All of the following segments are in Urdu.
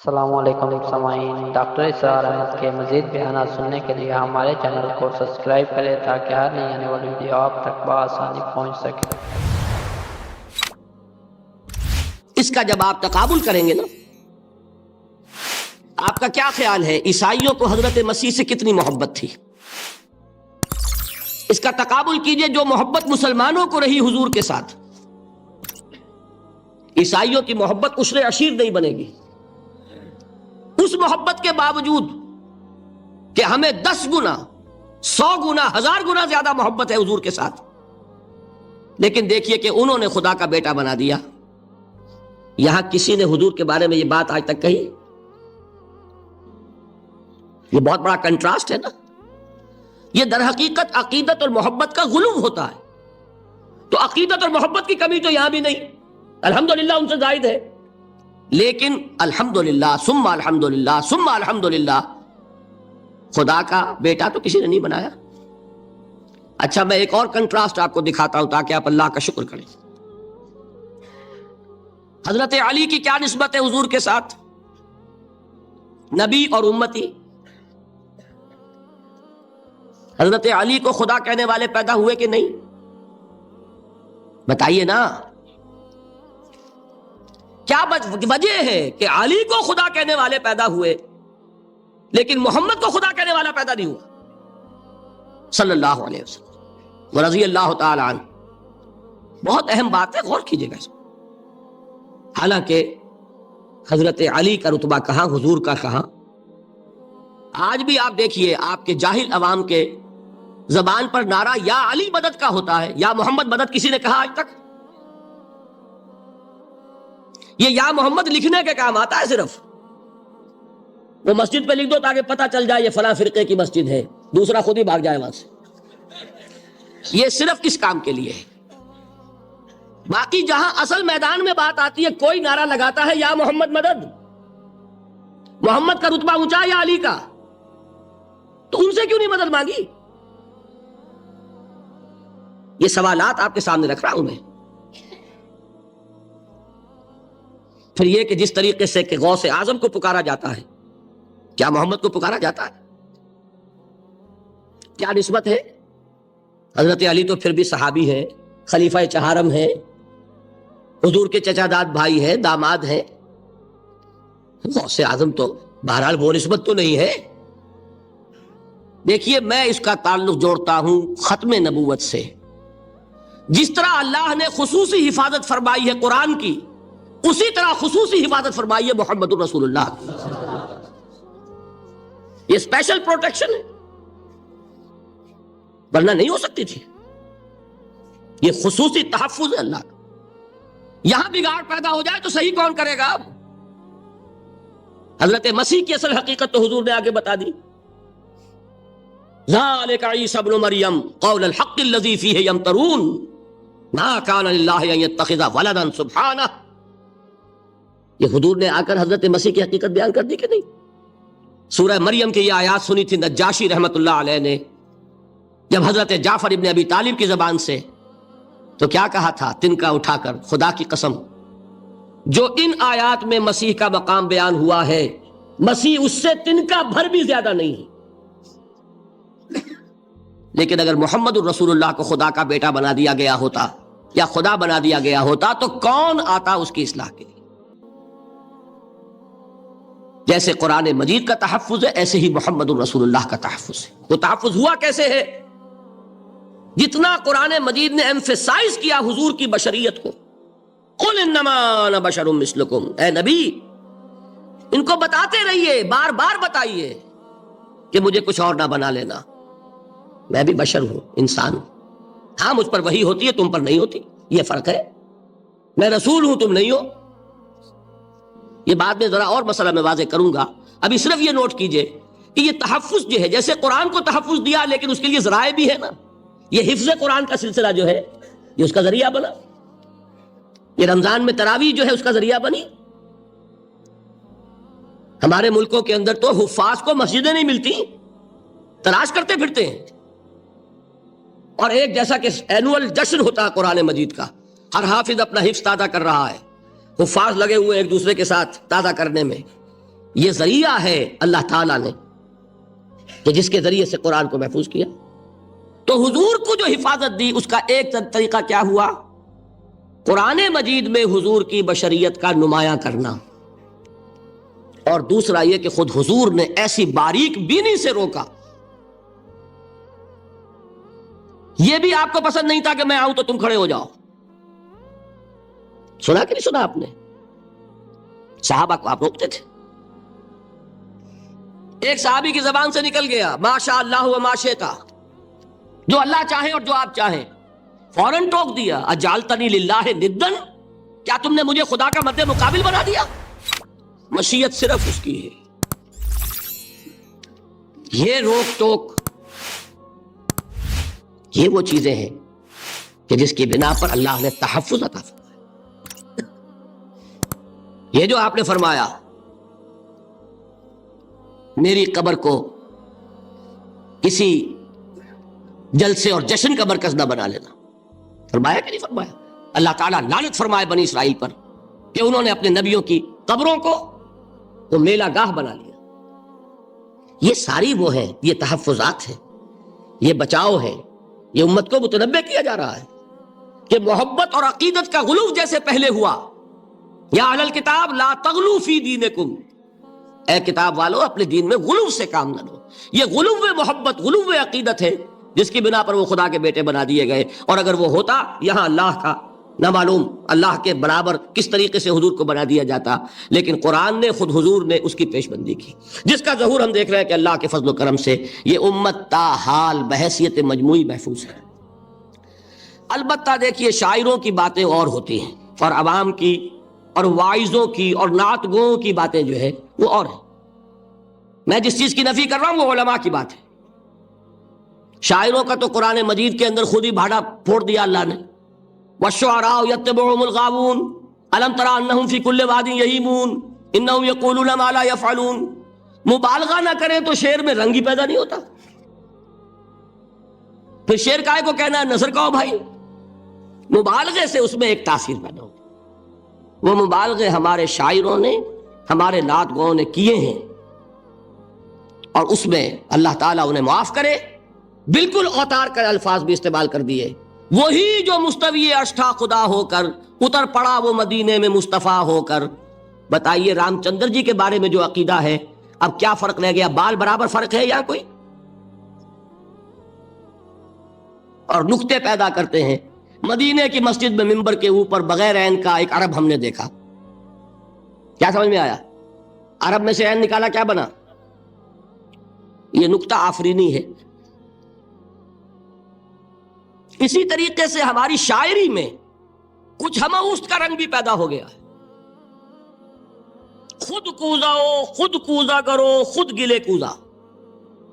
السلام علیکم سامعین، ڈاکٹر اسرار احمد کے مزید بیانات سننے کے لیے ہمارے چینل کو سبسکرائب کریں تاکہ ہر نئی آنے والی ویڈیو آپ تک بآسانی پہنچ سکے۔ اس کا جب آپ تقابل کریں گے نا، آپ کا کیا خیال ہے عیسائیوں کو حضرت مسیح سے کتنی محبت تھی؟ اس کا تقابل کیجئے جو محبت مسلمانوں کو رہی حضور کے ساتھ۔ عیسائیوں کی محبت عشر عشیر نہیں بنے گی، اس محبت کے باوجود کہ ہمیں 10 گنا 100 گنا 1000 گنا زیادہ محبت ہے حضور کے ساتھ، لیکن دیکھیے کہ انہوں نے خدا کا بیٹا بنا دیا۔ یہاں کسی نے حضور کے بارے میں یہ بات آج تک کہی؟ یہ بہت بڑا کنٹراسٹ ہے نا۔ یہ در حقیقت عقیدت اور محبت کا غلو ہوتا ہے۔ تو عقیدت اور محبت کی کمی تو یہاں بھی نہیں، الحمدللہ ان سے زائد ہے، لیکن الحمدللہ ثم الحمدللہ ثم الحمدللہ خدا کا بیٹا تو کسی نے نہیں بنایا۔ اچھا، میں ایک اور کنٹراسٹ آپ کو دکھاتا ہوں تاکہ آپ اللہ کا شکر کریں۔ حضرت علی کی کیا نسبت ہے حضور کے ساتھ؟ نبی اور امتی۔ حضرت علی کو خدا کہنے والے پیدا ہوئے کہ نہیں؟ بتائیے نا، کیا وجہ ہے کہ علی کو خدا کہنے والے پیدا ہوئے لیکن محمد کو خدا کہنے والا پیدا نہیں ہوا صلی اللہ علیہ وسلم ورضی اللہ تعالی عنہ؟ بہت اہم بات ہے، غور کیجئے گا اس میں۔ حالانکہ حضرت علی کا رتبہ کہاں، حضور کا کہاں؟ آج بھی آپ دیکھیے، آپ کے جاہل عوام کے زبان پر نعرہ یا علی مدد کا ہوتا ہے، یا محمد مدد کسی نے کہا آج تک؟ یہ یا محمد لکھنے کے کام آتا ہے صرف، وہ مسجد پہ لکھ دو تاکہ پتہ چل جائے یہ فلاں فرقے کی مسجد ہے، دوسرا خود ہی بھاگ جائے وہاں سے۔ یہ صرف کس کام کے لیے ہے؟ باقی جہاں اصل میدان میں بات آتی ہے، کوئی نعرہ لگاتا ہے یا محمد مدد، محمد کا رتبہ اونچا یا علی کا، تو ان سے کیوں نہیں مدد مانگی؟ یہ سوالات آپ کے سامنے رکھ رہا ہوں میں۔ پھر یہ کہ جس طریقے سے کہ غوث اعظم کو پکارا جاتا ہے، کیا محمد کو پکارا جاتا ہے؟ کیا نسبت ہے؟ حضرت علی تو پھر بھی صحابی ہے، خلیفہ چہارم ہے، حضور کے چچا داد بھائی ہے، داماد ہے۔ غوث اعظم تو بہرحال وہ نسبت تو نہیں ہے۔ دیکھیے، میں اس کا تعلق جوڑتا ہوں ختم نبوت سے۔ جس طرح اللہ نے خصوصی حفاظت فرمائی ہے قرآن کی، اسی طرح خصوصی حفاظت فرمائی ہے محمد رسول اللہ۔ یہ اسپیشل پروٹیکشن ہے، ورنہ نہیں ہو سکتی تھی۔ یہ خصوصی تحفظ ہے اللہ کا۔ یہاں بگاڑ پیدا ہو جائے تو صحیح کون کرے گا؟ اب حضرت مسیح کی اصل حقیقت تو حضور نے آگے بتا دی۔ ذالک عیسی ابن مریم قول الحق الذی فیہ یمترون ما کان للہ ان یتخذ ولدا سبحانہ۔ یہ حضور نے آ کر حضرت مسیح کی حقیقت بیان کر دی کہ نہیں؟ سورہ مریم کی یہ آیات سنی تھی نجاشی رحمت اللہ علیہ نے جب حضرت جعفر ابن ابی طالب کی زبان سے، تو کیا کہا تھا تنکا اٹھا کر؟ خدا کی قسم، جو ان آیات میں مسیح کا مقام بیان ہوا ہے، مسیح اس سے تنکا بھر بھی زیادہ نہیں ہے۔ لیکن اگر محمد الرسول اللہ کو خدا کا بیٹا بنا دیا گیا ہوتا یا خدا بنا دیا گیا ہوتا تو کون آتا اس کی اصلاح کے لیے؟ جیسے قرآن مجید کا تحفظ ہے، ایسے ہی محمد الرسول اللہ کا تحفظ ہے۔ وہ تحفظ ہوا کیسے ہے؟ جتنا قرآن مجید نے ایمفیسائز کیا حضور کی بشریت کو، قل انما انا بشر مثلکم، اے نبی ان کو بتاتے رہیے، بار بار بتائیے کہ مجھے کچھ اور نہ بنا لینا، میں بھی بشر ہوں، انسان ہوں۔ ہاں، مجھ پر وحی ہوتی ہے، تم پر نہیں ہوتی، یہ فرق ہے۔ میں رسول ہوں، تم نہیں ہو۔ یہ بعد میں ذرا اور مسئلہ میں واضح کروں گا، ابھی صرف یہ نوٹ کیجئے کہ یہ تحفظ جو ہے، جیسے قرآن کو تحفظ دیا لیکن اس کے لیے ذرائع بھی ہے نا۔ یہ حفظ قرآن کا سلسلہ جو ہے یہ اس کا ذریعہ بنا، یہ رمضان میں تراویح جو ہے اس کا ذریعہ بنی۔ ہمارے ملکوں کے اندر تو حفاظ کو مسجدیں نہیں ملتی، تلاش کرتے پھرتے ہیں، اور ایک جیسا کہ اینول جشن ہوتا ہے قرآن مجید کا، ہر حافظ اپنا حفظ تازہ کر رہا ہے، حفاظ لگے ہوئے ایک دوسرے کے ساتھ تازہ کرنے میں، یہ ذریعہ ہے اللہ تعالیٰ نے کہ جس کے ذریعے سے قرآن کو محفوظ کیا. تو حضور کو جو حفاظت دی اس کا ایک طریقہ کیا ہوا؟ قرآن مجید میں حضور کی بشریت کا نمایاں کرنا، اور دوسرا یہ کہ خود حضور نے ایسی باریک بینی سے روکا. یہ بھی آپ کو پسند نہیں تھا کہ میں آؤں تو تم کھڑے ہو جاؤ. سنا کہ نہیں سنا آپ نے؟ صحابہ کو آپ روکتے تھے. ایک صحابی کی زبان سے نکل گیا ما شاء اللہ و ما شئت، جو اللہ چاہے اور جو آپ چاہیں. فوراً ٹوک دیا اجعلتنی للہ ندن، کیا تم نے مجھے خدا کا مد مقابل بنا دیا؟ مشیت صرف اس کی ہے. یہ روک ٹوک، یہ وہ چیزیں ہیں کہ جس کی بنا پر اللہ نے تحفظ عطا فرمایا. یہ جو آپ نے فرمایا میری قبر کو کسی جلسے اور جشن کا مرکز نہ بنا لینا، فرمایا کہ نہیں فرمایا؟ اللہ تعالیٰ لعنت فرمائے بنی اسرائیل پر کہ انہوں نے اپنے نبیوں کی قبروں کو وہ میلہ گاہ بنا لیا. یہ ساری وہ ہیں، یہ تحفظات ہیں، یہ بچاؤ ہے. یہ امت کو متنبہ کیا جا رہا ہے کہ محبت اور عقیدت کا غلو جیسے پہلے ہوا، یا اہل الکتاب لا تغلو فی دینکم، اے کتاب والو اپنے دین میں غلو سے کام نہ لو. یہ غلو محبت، غلو عقیدت ہے جس کی بنا پر وہ خدا کے بیٹے بنا دیے گئے. اور اگر وہ ہوتا یہاں اللہ کا نہ معلوم اللہ کے برابر کس طریقے سے حضور کو بنا دیا جاتا. لیکن قرآن نے خود حضور نے اس کی پیش بندی کی، جس کا ظہور ہم دیکھ رہے ہیں کہ اللہ کے فضل و کرم سے یہ امت تا حال بحیثیت مجموعی محفوظ ہے. البتہ دیکھیے شاعروں کی باتیں اور ہوتی ہیں، اور عوام کی اور واعظوں کی اور نعت گوؤں کی باتیں جو ہے وہ اور ہیں. میں جس چیز کی نفی کر رہا ہوں وہ علماء کی بات ہے. شاعروں کا تو قرآن مجید کے اندر خود ہی بھاڑا پھوڑ دیا اللہ نے. والشعراء يتبعهم الغاوون الم تر انهم في كل واد يهيمون انهم يقولون ما لا يفعلون. مبالغہ نہ کریں تو شعر میں رنگ ہی پیدا نہیں ہوتا. پھر شعر کائے کو کہنا ہے نظر کہو بھائی. مبالغے سے اس میں ایک تاثیر پیدا ہوتی. وہ مبالغے ہمارے شاعروں نے ہمارے نعت گوؤں نے کیے ہیں، اور اس میں اللہ تعالیٰ انہیں معاف کرے بالکل اوتار کر الفاظ بھی استعمال کر دیے. وہی جو مستوی عرش تھا خدا ہو کر اتر پڑا وہ مدینے میں مصطفیٰ ہو کر. بتائیے رام چندر جی کے بارے میں جو عقیدہ ہے، اب کیا فرق رہ گیا؟ بال برابر فرق ہے یا کوئی؟ اور نکتے پیدا کرتے ہیں. مدینے کی مسجد میں منبر کے اوپر بغیر عین کا ایک عرب ہم نے دیکھا. کیا سمجھ میں آیا؟ عرب میں سے عین نکالا کیا بنا؟ یہ نکتہ آفرینی ہے. اسی طریقے سے ہماری شاعری میں کچھ ہمہ کا رنگ بھی پیدا ہو گیا ہے. خود کوزاؤ خود کوزا کرو خود گلے کوزا،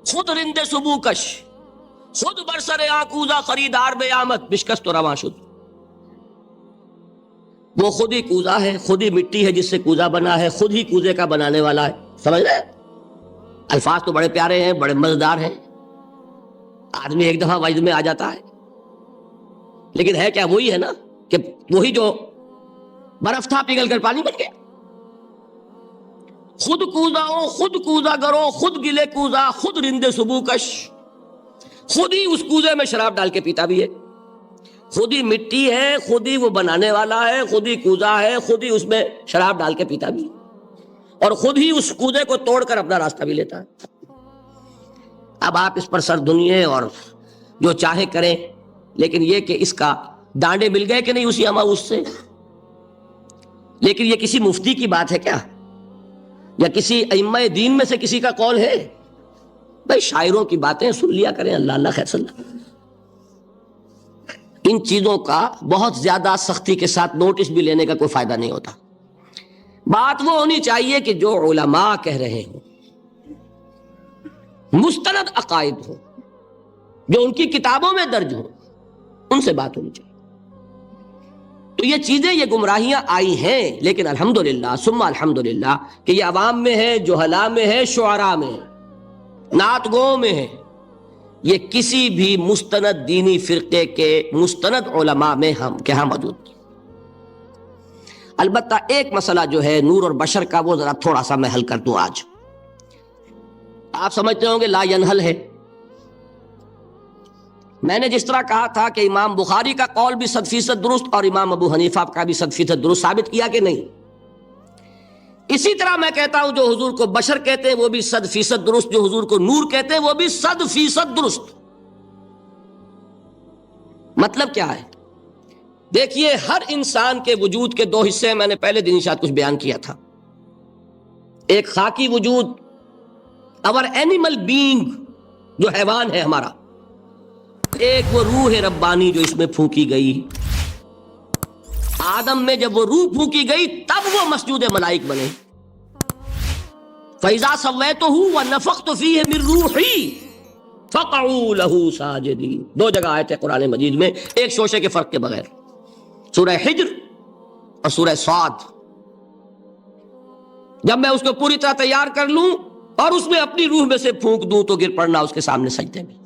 خود رند صبو کش، خود برسر آکوزا خریدار بے آمد بشکست و رواں شد. وہ خود ہی کوزا ہے، خود ہی مٹی ہے جس سے کوزا بنا ہے، خود ہی کوزے کا بنانے والا ہے. سمجھ رہے؟ الفاظ تو بڑے پیارے ہیں، بڑے مزیدار ہیں، آدمی ایک دفعہ وجد میں آ جاتا ہے. لیکن ہے کیا وہی ہے نا کہ وہی جو برف تھا پگھل کر پانی بن گیا. خود کوزاؤ خود کوزا کرو خود گلے کوزا خود رندے صبو کش. خود ہی اس کوزے میں شراب ڈال کے پیتا بھی ہے، خود ہی مٹی ہے، خود ہی وہ بنانے والا ہے، خود ہی کوزا ہے، خود ہی اس میں شراب ڈال کے پیتا بھی ہے، اور خود ہی اس کوزے کو توڑ کر اپنا راستہ بھی لیتا ہے. اب آپ اس پر سر دنیے اور جو چاہے کریں، لیکن یہ کہ اس کا ڈانڈے مل گئے کہ نہیں اسی ہمہ اس سے. لیکن یہ کسی مفتی کی بات ہے کیا، یا کسی ائمہ دین میں سے کسی کا قول ہے؟ بھائی شاعروں کی باتیں سن لیا کریں. اللہ اللہ خیر صلی اللہ. ان چیزوں کا بہت زیادہ سختی کے ساتھ نوٹس بھی لینے کا کوئی فائدہ نہیں ہوتا. بات وہ ہونی چاہیے کہ جو علماء کہہ رہے ہوں، مستند عقائد ہوں، جو ان کی کتابوں میں درج ہوں، ان سے بات ہونی چاہیے. تو یہ چیزیں، یہ گمراہیاں آئی ہیں، لیکن الحمدللہ ثم الحمدللہ کہ یہ عوام میں ہے، جہلاء میں ہے، شعراء میں ہے، نعت گوؤں میں ہے. یہ کسی بھی مستند دینی فرقے کے مستند علماء میں ہم کے ہاں موجود. البتہ ایک مسئلہ جو ہے نور اور بشر کا، وہ ذرا تھوڑا سا میں حل کر دوں آج. آپ سمجھتے ہوں گے لا ینحل ہے. میں نے جس طرح کہا تھا کہ امام بخاری کا قول بھی 100% درست اور امام ابو حنیفہ کا بھی 100% درست ثابت کیا کہ نہیں، اسی طرح میں کہتا ہوں جو حضور کو بشر کہتے ہیں وہ بھی 100% درست، جو حضور کو نور کہتے ہیں وہ بھی 100% درست. مطلب کیا ہے؟ دیکھیے، ہر انسان کے وجود کے دو حصے ہیں، میں نے پہلے دن شاید کچھ بیان کیا تھا. ایک خاکی وجود، اور اینیمل بینگ جو حیوان ہے ہمارا، ایک وہ روح ربانی جو اس میں پھونکی گئی. آدم میں جب وہ روح پھونکی گئی تب وہ مسجود ملائک بنے. فَإِذَا سَوَّيْتُهُ وَنَفَخْتُ فِيهِ مِن رُوحِي فَقَعُوا لَهُ سَاجِدِينَ. دو جگہ آیت ہے قرآن مجید میں ایک شوشے کے فرق کے بغیر، سورہ حجر اور سورہ صاد. جب میں اس کو پوری طرح تیار کر لوں اور اس میں اپنی روح میں سے پھونک دوں تو گر پڑنا اس کے سامنے سجدے میں.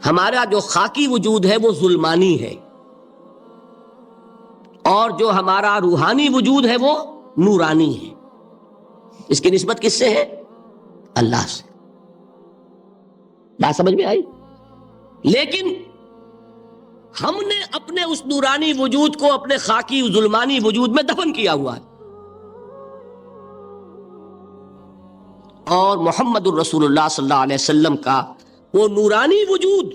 ہمارا جو خاکی وجود ہے وہ ظلمانی ہے، اور جو ہمارا روحانی وجود ہے وہ نورانی ہے. اس کی نسبت کس سے ہے؟ اللہ سے. بات سمجھ میں آئی؟ لیکن ہم نے اپنے اس نورانی وجود کو اپنے خاکی ظلمانی وجود میں دفن کیا ہوا ہے، اور محمد الرسول اللہ صلی اللہ علیہ وسلم کا وہ نورانی وجود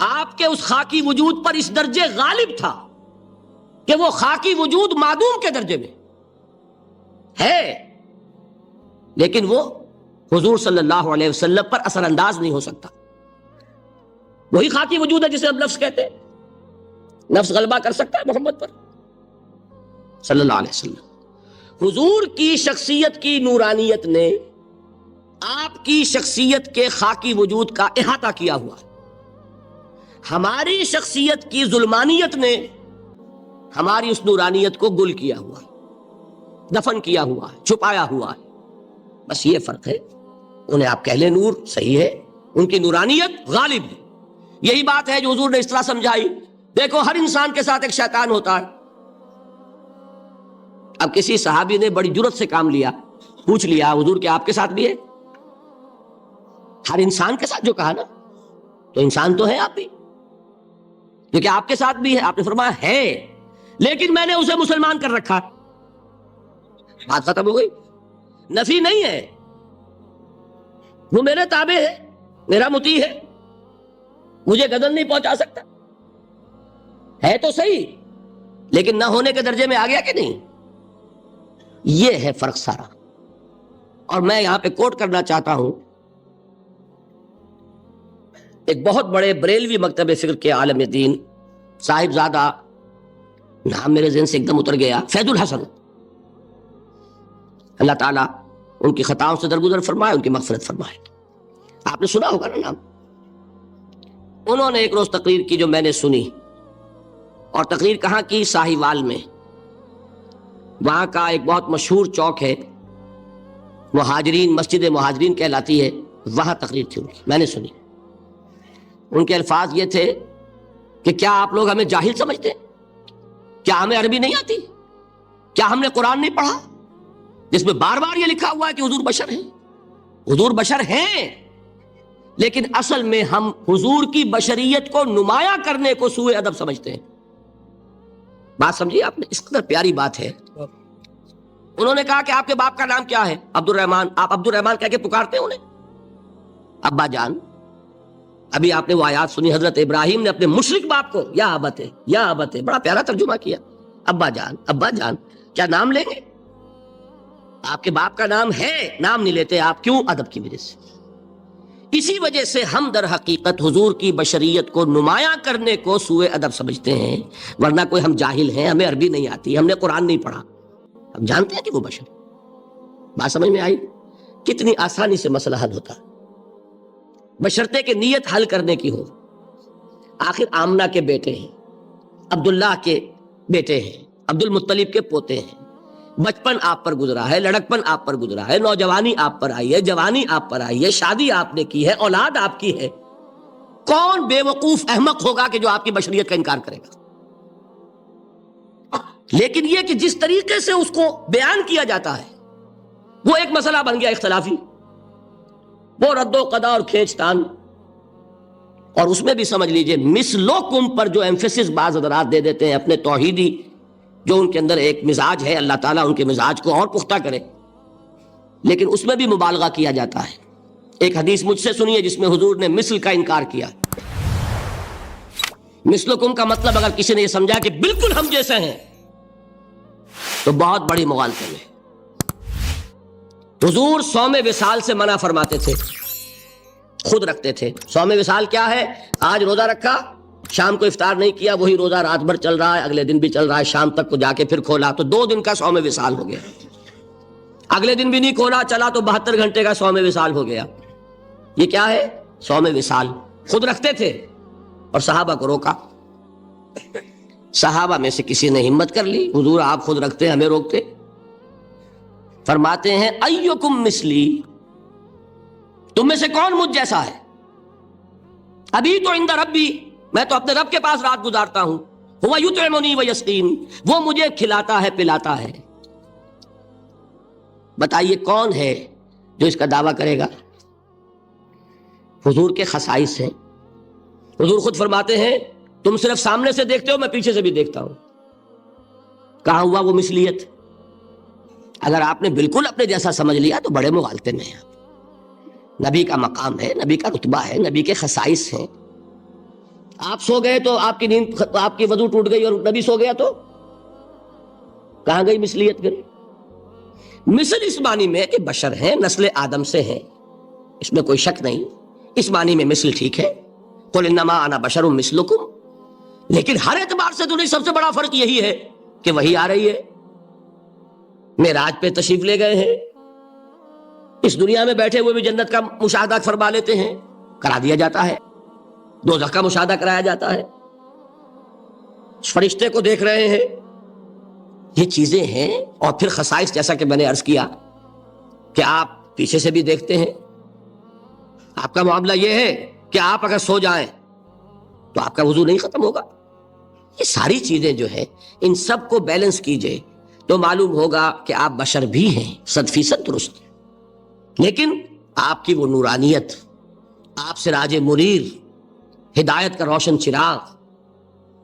آپ کے اس خاکی وجود پر اس درجے غالب تھا کہ وہ خاکی وجود معدوم کے درجے میں ہے، لیکن وہ حضور صلی اللہ علیہ وسلم پر اثر انداز نہیں ہو سکتا. وہی خاکی وجود ہے جسے ہم نفس کہتے ہیں. نفس غلبہ کر سکتا ہے محمد پر صلی اللہ علیہ وسلم. حضور کی شخصیت کی نورانیت نے آپ کی شخصیت کے خاکی وجود کا احاطہ کیا ہوا ہے. ہماری شخصیت کی ظلمانیت نے ہماری اس نورانیت کو گل کیا ہوا ہے، دفن کیا ہوا ہے، چھپایا ہوا ہے. بس یہ فرق ہے. انہیں آپ کہہ لیں نور، صحیح ہے، ان کی نورانیت غالب ہے. یہی بات ہے جو حضور نے اس طرح سمجھائی. دیکھو، ہر انسان کے ساتھ ایک شیطان ہوتا ہے. اب کسی صحابی نے بڑی جرت سے کام لیا، پوچھ لیا حضور کہ آپ کے ساتھ بھی ہے؟ ہر انسان کے ساتھ جو کہا نا، تو انسان تو ہے آپ بھی، جو کہ آپ کے ساتھ بھی ہے. آپ نے فرمایا ہے، لیکن میں نے اسے مسلمان کر رکھا. بات ختم ہو گئی. نفی نہیں ہے، وہ میرے تابع ہے، میرا مطیع ہے، مجھے گدن نہیں پہنچا سکتا. ہے تو صحیح، لیکن نہ ہونے کے درجے میں آ گیا کہ نہیں. یہ ہے فرق سارا. اور میں یہاں پہ کوٹ کرنا چاہتا ہوں ایک بہت بڑے بریلوی مکتب فکر کے عالم دین، صاحب زادہ، نام میرے ذہن سے ایک دم اتر گیا، فیض الحسن. اللہ تعالیٰ ان کی خطاؤں سے درگزر فرمائے، ان کی مغفرت فرمائے. آپ نے سنا ہوگا نا نام. انہوں نے ایک روز تقریر کی جو میں نے سنی، اور تقریر کہاں کی؟ ساہیوال میں. وہاں کا ایک بہت مشہور چوک ہے، مہاجرین، مسجد مہاجرین کہلاتی ہے، وہاں تقریر تھی ان کی، میں نے سنی. ان کے الفاظ یہ تھے کہ کیا آپ لوگ ہمیں جاہل سمجھتے ہیں؟ کیا ہمیں عربی نہیں آتی؟ کیا ہم نے قرآن نہیں پڑھا جس میں بار بار یہ لکھا ہوا ہے کہ حضور بشر ہیں؟ حضور بشر ہیں، لیکن اصل میں ہم حضور کی بشریت کو نمایاں کرنے کو سوء ادب سمجھتے ہیں. بات سمجھیے آپ نے، اس قدر پیاری بات ہے. انہوں نے کہا کہ آپ کے باپ کا نام کیا ہے؟ عبد الرحمن. آپ عبد الرحمن کہہ کے پکارتے ہیں انہیں؟ ابا جان. ابھی آپ نے وہ آیات سنی، حضرت ابراہیم نے اپنے مشرک باپ کو یا ابت ہے، یا ابت ہے، بڑا پیارا ترجمہ کیا. ابا جان، ابا جان. کیا نام لیں گے؟ آپ کے باپ کا نام ہے، نام نہیں لیتے آپ. کیوں؟ ادب کی وجہ سے. اسی وجہ سے ہم در حقیقت حضور کی بشریت کو نمایاں کرنے کو سوء ادب سمجھتے ہیں، ورنہ کوئی ہم جاہل ہیں، ہمیں عربی نہیں آتی، ہم نے قرآن نہیں پڑھا، ہم جانتے ہیں کہ وہ بشر. بات سمجھ میں آئی؟ کتنی آسانی سے مسئلہ حل ہوتا، بشرطے کہ نیت حل کرنے کی ہو. آخر آمنہ کے بیٹے ہیں، عبداللہ کے بیٹے ہیں، عبد المطلب کے پوتے ہیں. بچپن آپ پر گزرا ہے، لڑکپن آپ پر گزرا ہے، نوجوانی آپ پر آئی ہے، جوانی آپ پر آئی ہے، شادی آپ نے کی ہے، اولاد آپ کی ہے. کون بے وقوف احمق ہوگا کہ جو آپ کی بشریت کا انکار کرے گا؟ لیکن یہ کہ جس طریقے سے اس کو بیان کیا جاتا ہے وہ ایک مسئلہ بن گیا اختلافی، وہ رد و قدا اور کھینچ تان. اور اس میں بھی سمجھ لیجئے مثلکم پر جو ایمفیسس بعض حضرات دے دیتے ہیں اپنے توحیدی جو ان کے اندر ایک مزاج ہے، اللہ تعالیٰ ان کے مزاج کو اور پختہ کرے، لیکن اس میں بھی مبالغہ کیا جاتا ہے. ایک حدیث مجھ سے سنیے جس میں حضور نے مثل کا انکار کیا. مثلکم کا مطلب اگر کسی نے یہ سمجھا کہ بالکل ہم جیسے ہیں تو بہت بڑی مغالطے میں. حضور صوم وصال سے منع فرماتے تھے، خود رکھتے تھے. صوم وصال کیا ہے؟ آج روزہ رکھا، شام کو افطار نہیں کیا، وہی روزہ رات بھر چل رہا ہے، اگلے دن بھی چل رہا ہے، شام تک کو جا کے پھر کھولا تو 2 دن کا صوم وصال ہو گیا. اگلے دن بھی نہیں کھولا، چلا تو 72 گھنٹے کا صوم وصال ہو گیا. یہ کیا ہے؟ صوم وصال. خود رکھتے تھے اور صحابہ کو روکا. صحابہ میں سے کسی نے ہمت کر لی، حضور آپ خود رکھتے ہمیں روکتے. فرماتے ہیں ایکم مثلی، تم میں سے کون مجھ جیسا ہے؟ ابھی تو عند ربی، میں تو اپنے رب کے پاس رات گزارتا ہوں. ہوا یطعمنی ویسقین، وہ مجھے کھلاتا ہے پلاتا ہے. بتائیے کون ہے جو اس کا دعویٰ کرے گا؟ حضور کے خصائص ہیں. حضور خود فرماتے ہیں تم صرف سامنے سے دیکھتے ہو، میں پیچھے سے بھی دیکھتا ہوں. کہاں ہوا وہ مثلیت؟ اگر آپ نے بالکل اپنے جیسا سمجھ لیا تو بڑے مغالطے میں ہیں. نبی کا مقام ہے، نبی کا رتبہ ہے، نبی کے خصائص ہیں. آپ سو گئے تو آپ کی نیند، آپ کی وضو ٹوٹ گئی اور نبی سو گیا تو کہاں گئی مثلیت؟ پھر مثل اس معنی میں کہ بشر ہیں، نسل آدم سے ہیں، اس میں کوئی شک نہیں. اس معنی میں مثل ٹھیک ہے، قل انما انا بشر مثلکم. لیکن ہر اعتبار سے تو نہیں. سب سے بڑا فرق یہی ہے کہ وہی آ رہی ہے، معراج پہ تشریف لے گئے ہیں، اس دنیا میں بیٹھے ہوئے بھی جنت کا مشاہدہ فرما لیتے ہیں، کرا دیا جاتا ہے. دوزخ کا مشاہدہ کرایا جاتا ہے، فرشتے کو دیکھ رہے ہیں. یہ چیزیں ہیں. اور پھر خصائص جیسا کہ میں نے عرض کیا کہ آپ پیچھے سے بھی دیکھتے ہیں. آپ کا معاملہ یہ ہے کہ آپ اگر سو جائیں تو آپ کا وضو نہیں ختم ہوگا. یہ ساری چیزیں جو ہے ان سب کو بیلنس کیجئے تو معلوم ہوگا کہ آپ بشر بھی ہیں 100% درست. لیکن آپ کی وہ نورانیت، آپ سراج منیر، ہدایت کا روشن چراغ،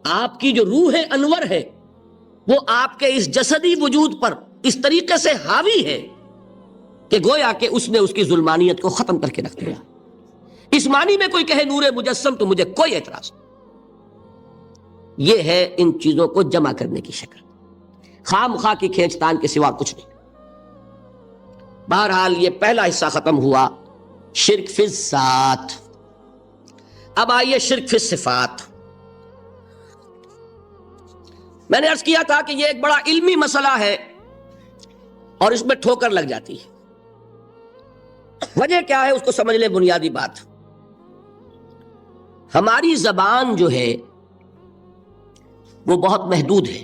آپ کی جو روح انور ہے وہ آپ کے اس جسدی وجود پر اس طریقے سے حاوی ہے کہ گویا کہ اس نے اس کی ظلمانیت کو ختم کر کے رکھ دیا. اس معنی میں کوئی کہے نور مجسم تو مجھے کوئی اعتراض نہیں. یہ ہے ان چیزوں کو جمع کرنے کی شکل، خواہ مخواہ کی کھینچ تان کے سوا کچھ نہیں. بہرحال یہ پہلا حصہ ختم ہوا، شرک فی الذات. اب آئیے شرک فی الصفات. میں نے عرض کیا تھا کہ یہ ایک بڑا علمی مسئلہ ہے اور اس میں ٹھوکر لگ جاتی ہے. وجہ کیا ہے اس کو سمجھ لیں. بنیادی بات، ہماری زبان جو ہے وہ بہت محدود ہے.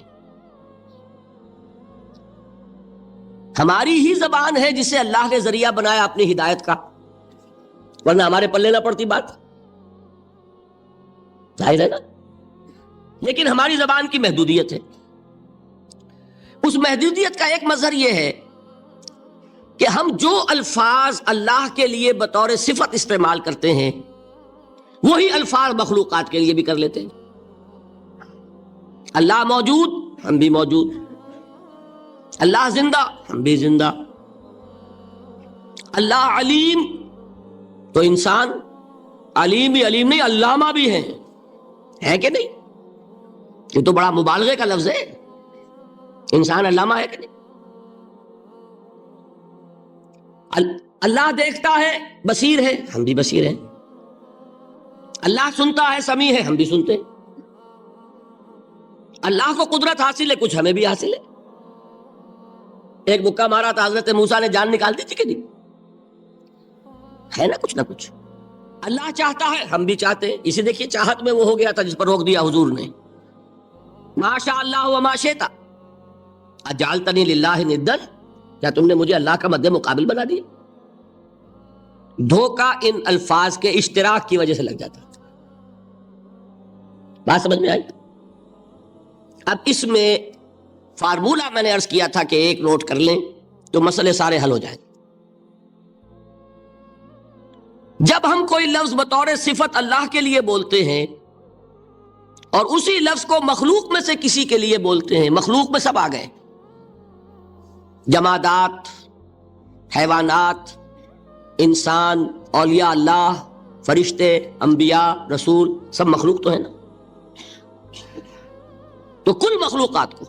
ہماری ہی زبان ہے جسے اللہ نے ذریعہ بنایا اپنی ہدایت کا، ورنہ ہمارے پلے نہ پڑتی بات، ظاہر ہے نا. لیکن ہماری زبان کی محدودیت ہے. اس محدودیت کا ایک مظہر یہ ہے کہ ہم جو الفاظ اللہ کے لیے بطور صفت استعمال کرتے ہیں وہی الفاظ مخلوقات کے لیے بھی کر لیتے ہیں. اللہ موجود، ہم بھی موجود. اللہ زندہ، ہم بھی زندہ. اللہ علیم، تو انسان علیم بھی علیم نہیں، علامہ بھی ہے کہ نہیں؟ یہ تو بڑا مبالغے کا لفظ ہے. انسان علامہ ہے کہ نہیں؟ اللہ دیکھتا ہے، بصیر ہے، ہم بھی بصیر ہیں. اللہ سنتا ہے، سمیع ہے، ہم بھی سنتے ہیں. اللہ کو قدرت حاصل ہے، کچھ ہمیں بھی حاصل ہے. ایک مکہ مارا تھا حضرت موسیٰ نے، جان نکال دی تھی کہ نہیں؟ ہے نا کچھ نہ کچھ. اللہ چاہتا ہے، ہم بھی چاہتے ہیں. اسے دیکھیے چاہت میں وہ ہو گیا تھا جس پر روک دیا حضور نے. ما شاء اللہ وما شئت اجعلتنی للہ ندا، کیا تم نے مجھے اللہ کا مد مقابل بنا دیا؟ دھوکہ ان الفاظ کے اشتراک کی وجہ سے لگ جاتا. بات سمجھ میں آئی؟ اب اس میں فارمولہ میں نے عرض کیا تھا کہ ایک نوٹ کر لیں تو مسئلے سارے حل ہو جائیں. جب ہم کوئی لفظ بطور صفت اللہ کے لیے بولتے ہیں اور اسی لفظ کو مخلوق میں سے کسی کے لیے بولتے ہیں، مخلوق میں سب آ گئے، جمادات، حیوانات، انسان، اولیاء اللہ، فرشتے، انبیاء، رسول، سب مخلوق تو ہے نا. تو کل مخلوقات کو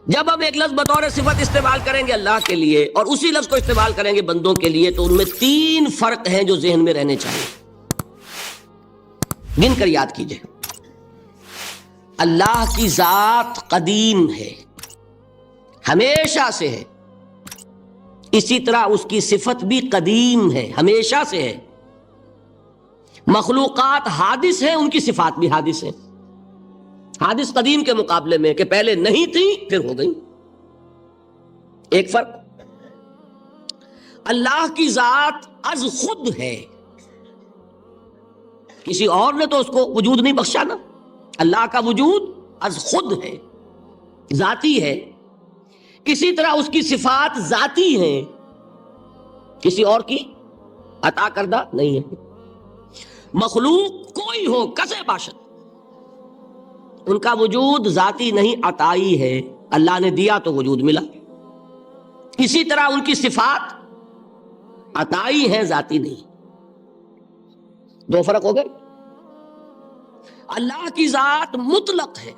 جب ہم ایک لفظ بطور صفت استعمال کریں گے اللہ کے لیے اور اسی لفظ کو استعمال کریں گے بندوں کے لیے، تو ان میں 3 فرق ہیں جو ذہن میں رہنے چاہیے. گن کر یاد کیجئے. اللہ کی ذات قدیم ہے، ہمیشہ سے ہے، اسی طرح اس کی صفت بھی قدیم ہے، ہمیشہ سے ہے. مخلوقات حادث ہیں، ان کی صفات بھی حادث ہیں. حادث قدیم کے مقابلے میں کہ پہلے نہیں تھی پھر ہو گئی. ایک فرق. اللہ کی ذات از خود ہے، کسی اور نے تو اس کو وجود نہیں بخشا نا. اللہ کا وجود از خود ہے، ذاتی ہے. اسی طرح اس کی صفات ذاتی ہیں، کسی اور کی عطا کردہ نہیں ہے. مخلوق کوئی ہو کسے باشد، ان کا وجود ذاتی نہیں عطائی ہے، اللہ نے دیا تو وجود ملا. اسی طرح ان کی صفات عطائی ہیں، ذاتی نہیں. 2 فرق ہو گئے. اللہ کی ذات مطلق ہے،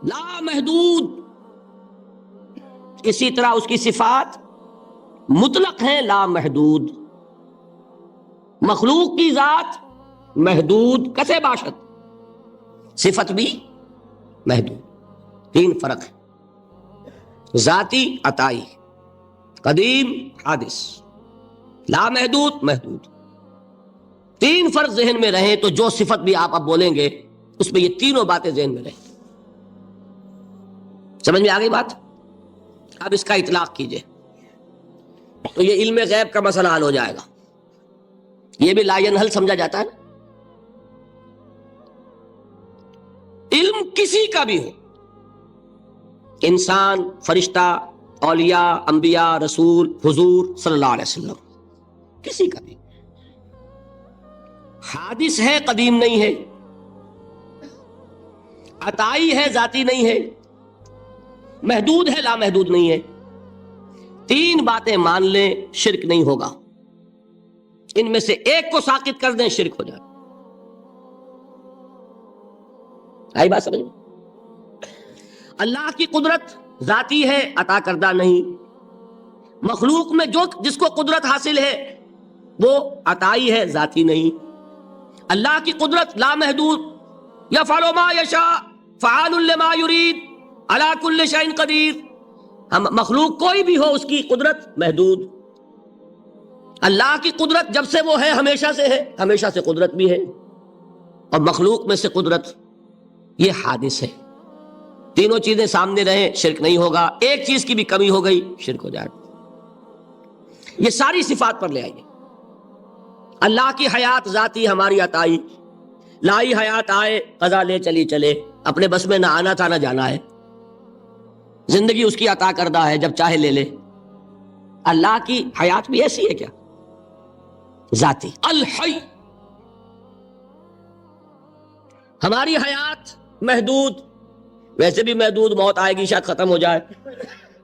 لا محدود، اسی طرح اس کی صفات مطلق ہیں، لا محدود. مخلوق کی ذات محدود کسے باشد، صفت بھی محدود. 3 فرق ہے، ذاتی عطائی، قدیم حادث، لا محدود محدود. 3 فرق ذہن میں رہیں تو جو صفت بھی آپ اب بولیں گے اس میں یہ تینوں باتیں ذہن میں رہیں. سمجھ میں آ گئی بات؟ اب اس کا اطلاق کیجئے تو یہ علم غیب کا مسئلہ حل ہو جائے گا. یہ بھی لا ینحل سمجھا جاتا ہے نا. علم کسی کا بھی ہو، انسان، فرشتہ، اولیاء، انبیاء، رسول، حضور صلی اللہ علیہ وسلم، کسی کا بھی حادث ہے، قدیم نہیں ہے، عطائی ہے، ذاتی نہیں ہے، محدود ہے، لا محدود نہیں ہے. 3 باتیں مان لیں، شرک نہیں ہوگا. ان میں سے ایک کو ساقط کر دیں، شرک ہو جائے. آئی بات سمجھ؟ اللہ کی قدرت ذاتی ہے، عطا کردہ نہیں. مخلوق میں جس کو قدرت حاصل ہے وہ عطائی ہے، ذاتی نہیں. اللہ کی قدرت لا محدود، یفعل ما یشاء فعال لما یرید علی کل شیء قدیر. ہم مخلوق کوئی بھی ہو اس کی قدرت محدود. اللہ کی قدرت جب سے وہ ہے ہمیشہ سے ہے، ہمیشہ سے قدرت بھی ہے. اور مخلوق میں سے قدرت یہ حادث ہے. تینوں چیزیں سامنے رہیں، شرک نہیں ہوگا. ایک چیز کی بھی کمی ہو گئی، شرک ہو جائے. یہ ساری صفات پر لے آئیے. اللہ کی حیات ذاتی، ہماری عطائی. لائی حیات آئے، قضا لے چلی چلے، اپنے بس میں نہ آنا تھا نہ جانا ہے. زندگی اس کی عطا کردہ ہے، جب چاہے لے لے. اللہ کی حیات بھی ایسی ہے کیا؟ ذاتی. الحی. ہماری حیات محدود، ویسے بھی محدود، موت آئے گی شاید ختم ہو جائے.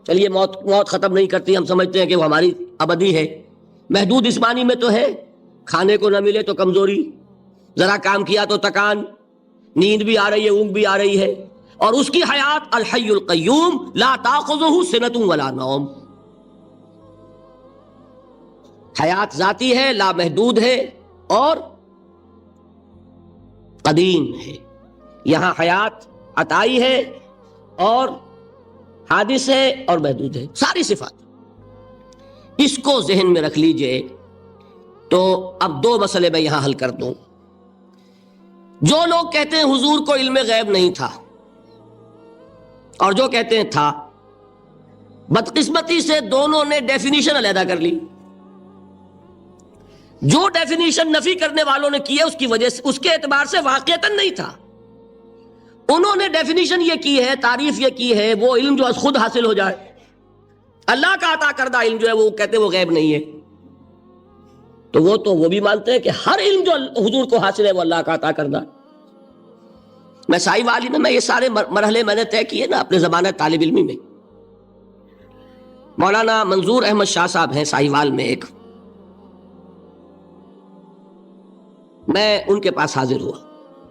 چلیے موت ختم نہیں کرتی، ہم سمجھتے ہیں کہ وہ ہماری ابدی ہے. محدود اس معنی میں تو ہے کھانے کو نہ ملے تو کمزوری، ذرا کام کیا تو تکان، نیند بھی آ رہی ہے، اونگ بھی آ رہی ہے. اور اس کی حیات الحی القیوم لا تاخذہ سنۃ ولا نوم. حیات ذاتی ہے، لا محدود ہے اور قدیم ہے. یہاں حیات عطائی ہے اور حادث ہے اور محدود ہے، ساری صفات. اس کو ذہن میں رکھ لیجئے. تو اب 2 مسئلے میں یہاں حل کر دوں. جو لوگ کہتے ہیں حضور کو علم غیب نہیں تھا اور جو کہتے ہیں تھا، بدقسمتی سے دونوں نے ڈیفینیشن علیحدہ کر لی. جو ڈیفینیشن نفی کرنے والوں نے کی ہے اس کی وجہ سے، اس کے اعتبار سے واقعتاً نہیں تھا. انہوں نے ڈیفینیشن یہ کی ہے، تعریف یہ کی ہے، وہ علم جو از خود حاصل ہو جائے، اللہ کا عطا کردہ علم جو ہے وہ کہتے ہیں وہ غیب نہیں ہے. تو وہ بھی مانتے ہیں کہ ہر علم جو حضور کو حاصل ہے وہ اللہ کا عطا کردہ. میں سائی والی میں یہ سارے مرحلے میں نے طے کیے نا اپنے زمانہ طالب علمی میں. مولانا منظور احمد شاہ صاحب ہیں سائی وال میں ایک، میں ان کے پاس حاضر ہوا.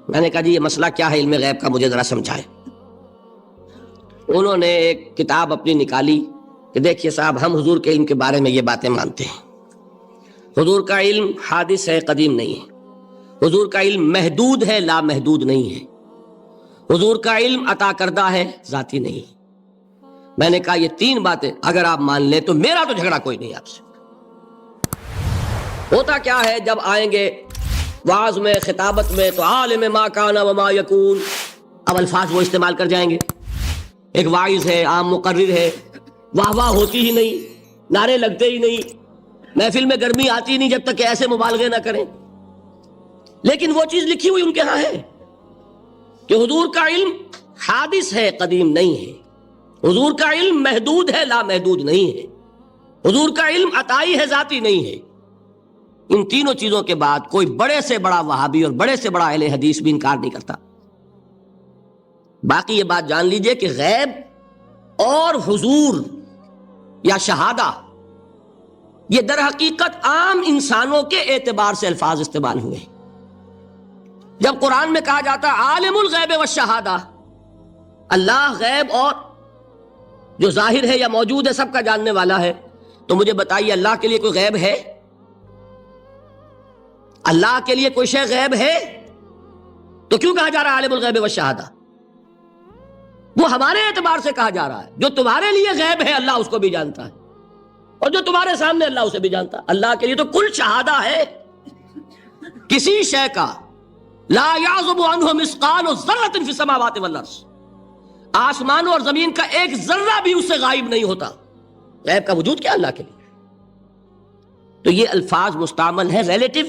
میں نے کہا جی یہ مسئلہ کیا ہے علم غیب کا، مجھے ذرا سمجھائے. انہوں نے ایک کتاب اپنی نکالی کہ دیکھیے صاحب ہم حضور کے علم کے بارے میں یہ باتیں مانتے ہیں. حضور کا علم حادث ہے، قدیم نہیں ہے. حضور کا علم محدود ہے، لا محدود نہیں ہے. حضور کا علم عطا کردہ ہے، ذاتی نہیں. میں نے کہا یہ تین باتیں اگر آپ مان لیں تو میرا تو جھگڑا کوئی نہیں آپ سے. ہوتا کیا ہے جب آئیں گے وعظ میں، خطابت میں، تو عالم ما کان وما یکون، اب الفاظ وہ استعمال کر جائیں گے. ایک واعظ ہے، عام مقرر ہے، واہ واہ ہوتی ہی نہیں، نعرے لگتے ہی نہیں، محفل میں گرمی آتی ہی نہیں جب تک کہ ایسے مبالغے نہ کریں. لیکن وہ چیز لکھی ہوئی ان کے ہاں ہے کہ حضور کا علم حادث ہے، قدیم نہیں ہے. حضور کا علم محدود ہے، لا محدود نہیں ہے. حضور کا علم عطائی ہے، ذاتی نہیں ہے. ان تینوں چیزوں کے بعد کوئی بڑے سے بڑا وہابی اور بڑے سے بڑا اہل حدیث بھی انکار نہیں کرتا. باقی یہ بات جان لیجئے کہ غیب اور حضور یا شہادہ یہ در حقیقت عام انسانوں کے اعتبار سے الفاظ استعمال ہوئے. جب قرآن میں کہا جاتا ہے عالم الغیب والشہادہ، اللہ غیب اور جو ظاہر ہے یا موجود ہے سب کا جاننے والا ہے، تو مجھے بتائیے اللہ کے لیے کوئی غیب ہے؟ اللہ کے لیے کوئی شے غیب ہے؟ تو کیوں کہا جا رہا ہے عالم الغیب والشہادہ؟ وہ ہمارے اعتبار سے کہا جا رہا ہے. جو تمہارے لیے غیب ہے اللہ اس کو بھی جانتا ہے، اور جو تمہارے سامنے اللہ اسے بھی جانتا ہے. اللہ کے لیے تو کل شہادہ ہے. کسی شے کا لا یعزب عنہ مثقال ذرۃ فی السماوات والارض، آسمانوں اور زمین کا ایک ذرہ بھی اس سے غائب نہیں ہوتا. غیب کا وجود کیا اللہ کے لیے؟ تو یہ الفاظ مستعمل ہیں ریلیٹو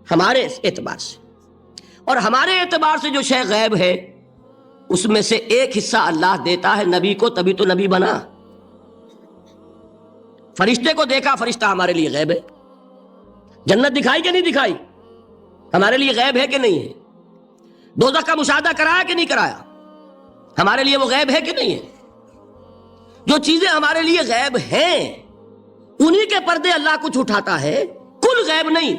ہمارے اعتبار سے، اور ہمارے اعتبار سے جو شے غیب ہے اس میں سے ایک حصہ اللہ دیتا ہے نبی کو، تبھی تو نبی بنا. فرشتے کو دیکھا، فرشتہ ہمارے لیے غیب ہے. جنت دکھائی کہ نہیں دکھائی، ہمارے لیے غیب ہے کہ نہیں ہے. دوزخ کا مشاہدہ کرایا کہ نہیں کرایا، ہمارے لیے وہ غیب ہے کہ نہیں ہے. جو چیزیں ہمارے لیے غیب ہیں انہی کے پردے اللہ کچھ اٹھاتا ہے، کل غیب نہیں.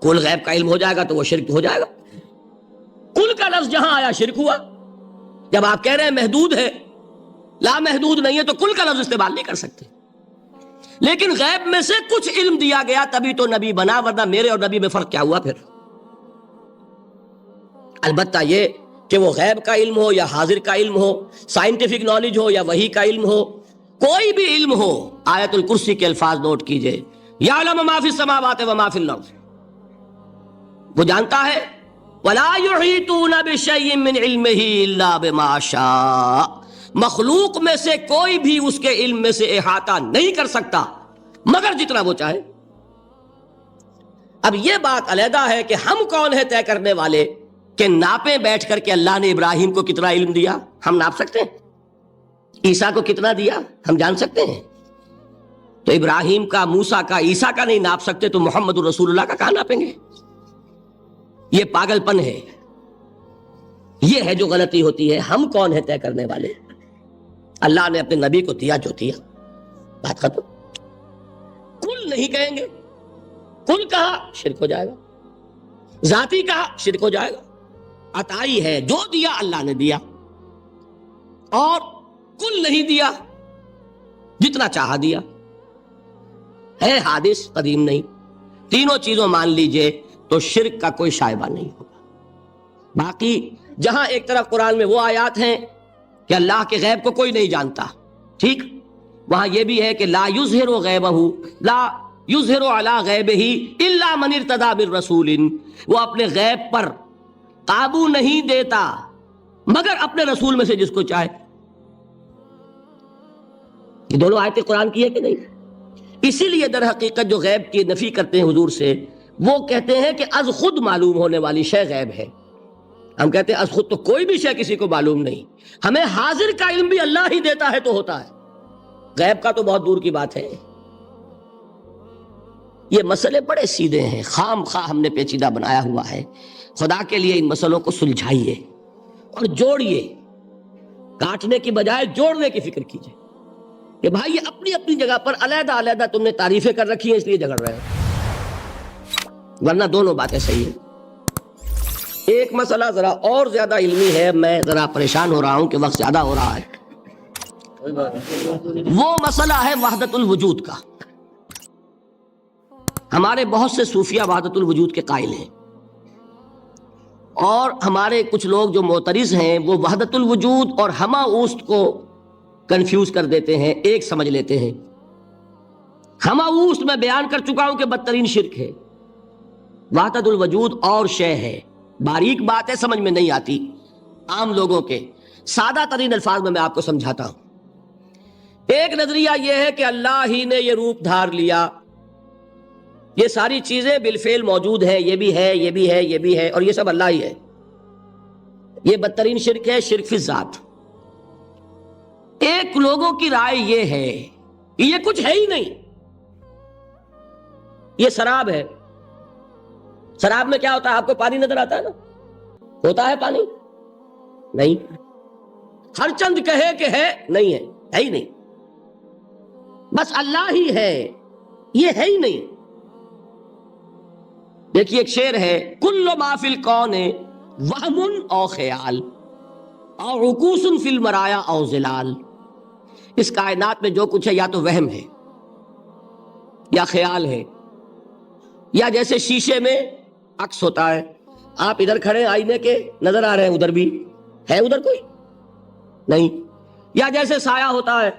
کل غیب کا علم ہو جائے گا تو وہ شرک ہو جائے گا. کل کا لفظ جہاں آیا شرک ہوا. جب آپ کہہ رہے ہیں محدود ہے، لا محدود نہیں ہے، تو کل کا لفظ استعمال نہیں کر سکتے. لیکن غیب میں سے کچھ علم دیا گیا تبھی تو نبی بنا، ورنہ میرے اور نبی میں فرق کیا ہوا پھر؟ البتہ یہ کہ وہ غیب کا علم ہو یا حاضر کا علم ہو، سائنٹیفک نالج ہو یا وحی کا علم ہو، کوئی بھی علم ہو، آیت الکرسی کے الفاظ نوٹ کیجئے، یعلم ما فی السماوات وما فی الارض، وہ جانتا ہے. ولا یحیطون بشیء من علمہ الا بما شاء، مخلوق میں سے کوئی بھی اس کے علم میں سے احاطہ نہیں کر سکتا مگر جتنا وہ چاہے. اب یہ بات علیحدہ ہے کہ ہم کون ہیں طے کرنے والے کہ ناپیں بیٹھ کر کے اللہ نے ابراہیم کو کتنا علم دیا، ہم ناپ سکتے ہیں؟ عیسیٰ کو کتنا دیا ہم جان سکتے ہیں؟ تو ابراہیم کا، موسیٰ کا، عیسیٰ کا نہیں ناپ سکتے تو محمد الرسول اللہ کا کہاں ناپیں گے؟ یہ پاگل پن ہے، یہ ہے جو غلطی ہوتی ہے. ہم کون ہیں طے کرنے والے؟ اللہ نے اپنے نبی کو دیا جو دیا، بات ختم. کل نہیں کہیں گے، کل کہا شرک ہو جائے گا، ذاتی کہا شرک ہو جائے گا. عطائی ہے، جو دیا اللہ نے دیا، اور کل نہیں دیا، جتنا چاہا دیا. ہے حادث، قدیم نہیں. تینوں چیزوں مان لیجئے تو شرک کا کوئی شائبہ نہیں ہوگا. باقی جہاں ایک طرف قرآن میں وہ آیات ہیں کہ اللہ کے غیب کو کوئی نہیں جانتا، ٹھیک، وہاں یہ بھی ہے کہ لا یظہر غیبہ، لا یظہر علی غیبہ الا من ارتضی من رسول، وہ اپنے غیب پر قابو نہیں دیتا مگر اپنے رسول میں سے جس کو چاہے. یہ دونوں آیتیں قرآن کی ہے کہ نہیں؟ اسی لیے در حقیقت جو غیب کی نفی کرتے ہیں حضور سے، وہ کہتے ہیں کہ از خود معلوم ہونے والی شے غیب ہے. ہم کہتے ہیں از خود تو کوئی بھی شے کسی کو معلوم نہیں، ہمیں حاضر کا علم بھی اللہ ہی دیتا ہے تو ہوتا ہے، غیب کا تو بہت دور کی بات ہے۔ یہ مسئلے بڑے سیدھے ہیں، خام خواہ ہم نے پیچیدہ بنایا ہوا ہے۔ خدا کے لیے ان مسئلوں کو سلجھائیے اور جوڑیے، کاٹنے کی بجائے جوڑنے کی فکر کیجیے کہ بھائی یہ اپنی اپنی جگہ پر علیحدہ علیحدہ تم نے تعریفیں کر رکھی ہیں اس لیے جھگڑ رہے ہو، ورنہ دونوں باتیں صحیح ہیں۔ ایک مسئلہ ذرا اور زیادہ علمی ہے، میں ذرا پریشان ہو رہا ہوں کہ وقت زیادہ ہو رہا ہے، وہ مسئلہ ہے وحدت الوجود کا۔ ہمارے بہت سے صوفیہ وحدت الوجود کے قائل ہیں، اور ہمارے کچھ لوگ جو معترض ہیں وہ وحدت الوجود اور ہمہ اوست کو کنفیوز کر دیتے ہیں، ایک سمجھ لیتے ہیں۔ ہمہ اوست میں بیان کر چکا ہوں کہ بدترین شرک ہے، وحدت الوجود اور شے ہے، باریک بات ہے، سمجھ میں نہیں آتی عام لوگوں کے، سادہ ترین الفاظ میں آپ کو سمجھاتا ہوں۔ ایک نظریہ یہ ہے کہ اللہ ہی نے یہ روپ دھار لیا، یہ ساری چیزیں بالفعل موجود ہیں، یہ بھی ہے، یہ بھی ہے، یہ بھی ہے، اور یہ سب اللہ ہی ہے۔ یہ بدترین شرک ہے، شرک فی الذات۔ ایک لوگوں کی رائے یہ ہے کہ یہ کچھ ہے ہی نہیں، یہ سراب ہے۔ سراب میں کیا ہوتا ہے؟ آپ کو پانی نظر آتا ہے نا؟ ہوتا ہے پانی؟ نہیں۔ ہر چند کہے کہ ہے، نہیں ہے، ہے ہی نہیں، بس اللہ ہی ہے، یہ ہے ہی نہیں۔ دیکھیے ایک شعر ہے، کل ما فی الکون وہم او خیال او عکوس فی المرایا او ظلال۔ اس کائنات میں جو کچھ ہے یا تو وہم ہے یا خیال ہے، یا جیسے شیشے میں عکس ہوتا ہے، آپ ادھر کھڑے آئینے کے نظر آ رہے ہیں، ادھر بھی ہے، ادھر کوئی نہیں، یا جیسے سایہ ہوتا ہے،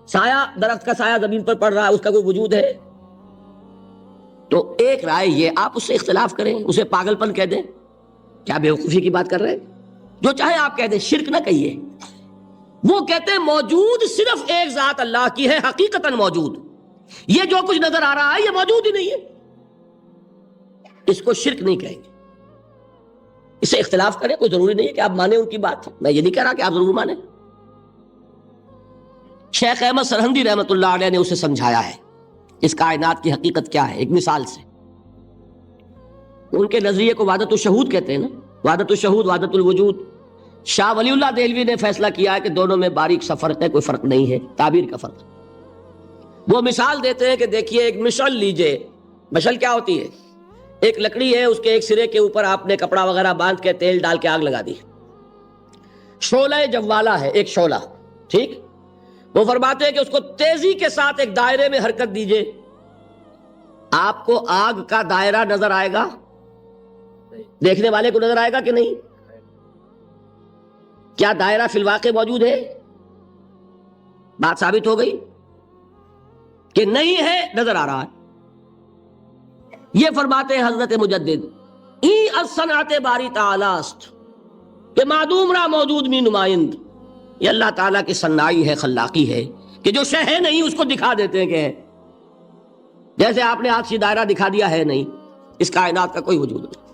سایہ درخت کا سایہ زمین پر پڑ رہا ہے، اس کا کوئی وجود ہے؟ تو ایک رائے یہ، آپ اس سے اختلاف کریں، اسے پاگل پن کہہ دیں، کیا بیوقوفی کی بات کر رہے ہیں؟ جو چاہے آپ کہہ دیں، شرک نہ کہیے۔ وہ کہتے ہیں موجود صرف ایک ذات اللہ کی ہے، حقیقتاً موجود، یہ جو کچھ نظر آ رہا ہے یہ موجود ہی نہیں ہے، اس کو شرک نہیں کہیں گے۔ اسے اختلاف کریں، کوئی ضروری نہیں ہے کہ آپ مانیں ان کی بات، میں یہ نہیں کہہ رہا کہ آپ ضرور مانیں۔ شیخ احمد سرہندی رحمۃ اللہ علیہ نے اسے سمجھایا ہے اس کائنات کی حقیقت کیا ہے، ایک مثال سے۔ ان کے نظریے کو وحدت الشہود کہتے ہیں نا، وحدت الشہود، وحدت الوجود۔ شاہ ولی اللہ دہلوی نے فیصلہ کیا ہے کہ دونوں میں باریک سا فرق ہے، کوئی فرق نہیں ہے، تعبیر کا فرق۔ وہ مثال دیتے ہیں کہ دیکھیے ایک مشعل لیجئے، مشعل کیا ہوتی ہے؟ ایک لکڑی ہے، اس کے ایک سرے کے اوپر آپ نے کپڑا وغیرہ باندھ کے تیل ڈال کے آگ لگا دی۔ شعلہ جوالہ ہے، ایک شعلہ، ٹھیک؟ وہ فرماتے ہیں کہ اس کو تیزی کے ساتھ ایک دائرے میں حرکت دیجئے، آپ کو آگ کا دائرہ نظر آئے گا؟ دیکھنے والے کو نظر آئے گا کہ نہیں؟ کیا دائرہ فی الواقع موجود ہے؟ بات ثابت ہو گئی کہ نہیں ہے، نظر آ رہا ہے۔ یہ فرماتے ہیں حضرت مجدد، ای الصنعت باری تعالی است، کہ معدوم را موجود می نمائند۔ یہ اللہ تعالیٰ کی صنائی ہے، خلاقی ہے، کہ جو شے ہے نہیں اس کو دکھا دیتے ہیں کہ ہے۔ جیسے آپ نے آج دائرہ دکھا دیا ہے، نہیں، اس کائنات کا کوئی وجود نہیں۔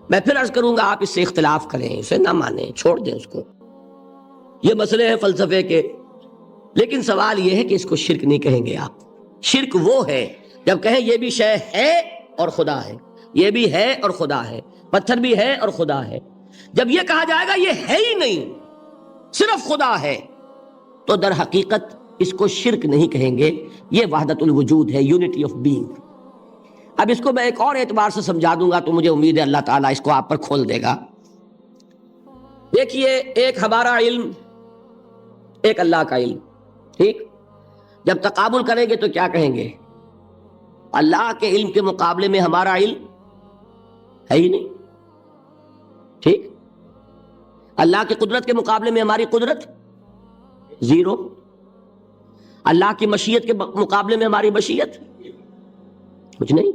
میں پھر عرض کروں گا، آپ اس سے اختلاف کریں، اسے نہ مانیں، چھوڑ دیں اس کو، یہ مسئلے ہیں فلسفے کے، لیکن سوال یہ ہے کہ اس کو شرک نہیں کہیں گے آپ۔ شرک وہ ہے جب کہیں یہ بھی شے ہے اور خدا ہے، یہ بھی ہے اور خدا ہے، پتھر بھی ہے اور خدا ہے۔ جب یہ کہا جائے گا یہ ہے ہی نہیں، صرف خدا ہے، تو در حقیقت اس کو شرک نہیں کہیں گے، یہ وحدت الوجود ہے، یونٹی آف بینگ۔ اب اس کو میں ایک اور اعتبار سے سمجھا دوں گا تو مجھے امید ہے اللہ تعالیٰ اس کو آپ پر کھول دے گا۔ دیکھیے ایک ہمارا علم، ایک اللہ کا علم، ٹھیک؟ جب تقابل کریں گے تو کیا کہیں گے؟ اللہ کے علم کے مقابلے میں ہمارا علم ہے ہی نہیں، ٹھیک؟ اللہ کی قدرت کے مقابلے میں ہماری قدرت زیرو، اللہ کی مشیت کے مقابلے میں ہماری مشیت کچھ نہیں۔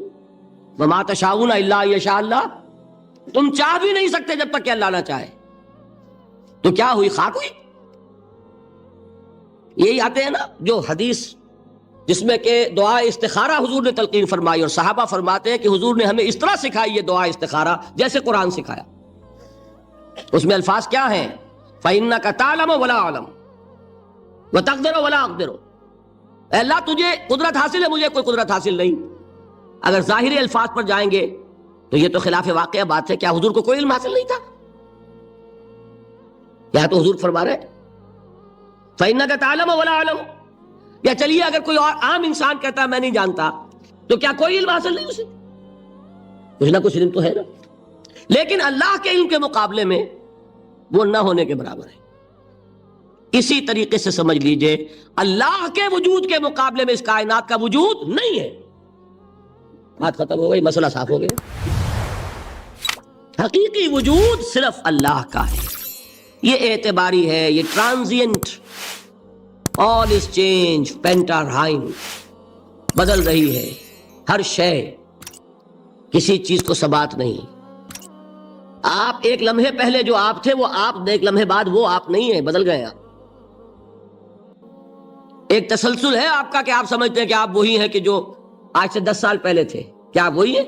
وما تشاؤون الا یشاء اللہ، تم چاہ بھی نہیں سکتے جب تک کہ اللہ نہ چاہے۔ تو کیا ہوئی؟ خاک ہوئی۔ یہی آتے ہیں نا جو حدیث جس میں کہ دعا استخارہ حضور نے تلقین فرمائی، اور صحابہ فرماتے ہیں کہ حضور نے ہمیں اس طرح سکھائی یہ دعا استخارہ جیسے قرآن سکھایا۔ اس میں الفاظ کیا ہیں؟ فَإِنَّكَ تَعْلَمُ وَلَا أَعْلَمُ وَتَقْدِرُ وَلَا أَقْدِرُ، اے اللہ تجھے قدرت حاصل ہے، مجھے کوئی قدرت حاصل نہیں۔ اگر ظاہری الفاظ پر جائیں گے تو یہ تو خلاف واقعہ بات ہے۔ کیا حضور کو کوئی علم حاصل نہیں تھا؟ یہاں تو حضور فرما رہے فَإِنَّكَ تَعْلَمُ وَلَا أَعْلَمُ، یا چلیے اگر کوئی اور عام انسان کہتا ہے میں نہیں جانتا، تو کیا کوئی علم حاصل نہیں اسے؟ کچھ نہ کچھ علم تو ہے نا۔ لیکن اللہ کے علم کے مقابلے میں وہ نہ ہونے کے برابر ہے۔ اسی طریقے سے سمجھ لیجئے اللہ کے وجود کے مقابلے میں اس کائنات کا وجود نہیں ہے۔ بات ختم ہو گئی، مسئلہ صاف ہو گیا۔ حقیقی وجود صرف اللہ کا ہے، یہ اعتباری ہے، یہ ٹرانزینٹ، آل از چینج، پینٹارائم، بدل رہی ہے ہر شے، کسی چیز کو ثبات نہیں۔ آپ ایک لمحے پہلے جو آپ تھے وہ آپ، ایک لمحے بعد وہ آپ نہیں ہیں، بدل گئے آپ۔ ایک تسلسل ہے آپ کا کہ آپ سمجھتے ہیں کہ آپ وہی ہیں کہ جو آج سے 10 سال پہلے تھے۔ کیا آپ وہی ہیں؟